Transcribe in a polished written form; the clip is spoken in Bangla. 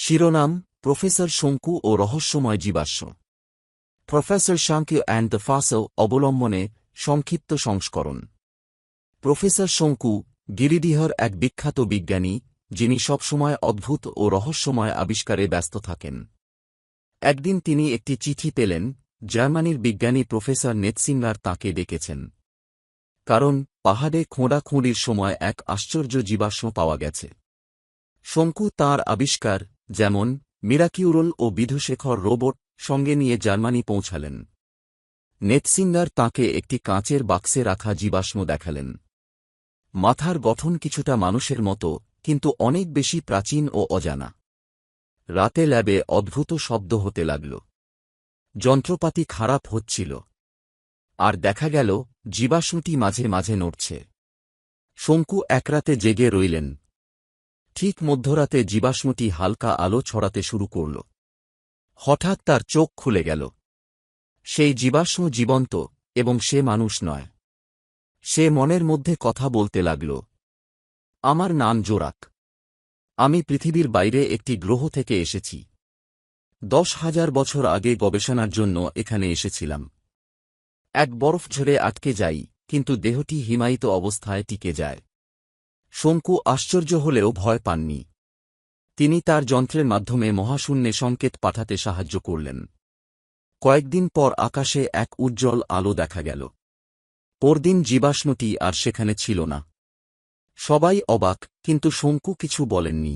শিরোনাম: প্রফেসর শঙ্কু ও রহস্যময় জীবাশ্ম। প্রফেসর শঙ্কু অ্যান্ড দ্য ফসিল অবলম্বনে সংক্ষিপ্ত সংস্করণ। প্রফেসর শঙ্কু গিরিডিহর এক বিখ্যাত বিজ্ঞানী, যিনি সবসময় অদ্ভুত ও রহস্যময় আবিষ্কারে ব্যস্ত থাকেন। একদিন তিনি একটি চিঠি পেলেন। জার্মানির বিজ্ঞানী প্রফেসর নেৎসিঙ্গার তাঁকে ডেকেছেন, কারণ পাহাড়ে খোঁড়াখুঁড়ির সময় এক আশ্চর্য জীবাশ্ম পাওয়া গেছে। শঙ্কু তাঁর আবিষ্কার, যেমন মিরাকিউরল ও বিধুশেখর রোবট, সঙ্গে নিয়ে জার্মানি পৌঁছালেন। নেৎসিঙ্গার তাঁকে একটি কাঁচের বাক্সে রাখা জীবাশ্ম দেখালেন। মাথার গঠন কিছুটা মানুষের মতো, কিন্তু অনেক বেশি প্রাচীন ও অজানা। রাতে ল্যাবে অদ্ভুত শব্দ হতে লাগল। যন্ত্রপাতি খারাপ হচ্ছিল, আর দেখা গেল জীবাশ্মটি মাঝে মাঝে নড়ছে। শঙ্কু একরাতে জেগে রইলেন। ঠিক মধ্যরাতে জীবাশ্মটি হালকা আলো ছড়াতে শুরু করল। হঠাৎ তার চোখ খুলে গেল। সেই জীবাশ্ম জীবন্ত, এবং সে মানুষ নয়। সে মনের মধ্যে কথা বলতে লাগল। আমার নাম জোরাক। আমি পৃথিবীর বাইরে একটি গ্রহ থেকে এসেছি। 10,000 বছর আগে গবেষণার জন্য এখানে এসেছিলাম। এক বরফ ঝরে আটকে যাই, কিন্তু দেহটি হিমায়িত অবস্থায় টিকে যায়। শঙ্কু আশ্চর্য হলেও ভয় পাননি। তিনি তার যন্ত্রের মাধ্যমে মহাশূন্যে সংকেত পাঠাতে সাহায্য করলেন। কয়েকদিন পর আকাশে এক উজ্জ্বল আলো দেখা গেল। পরদিন জীবাশ্মটি আর সেখানে ছিল না। সবাই অবাক, কিন্তু শঙ্কু কিছু বলেননি।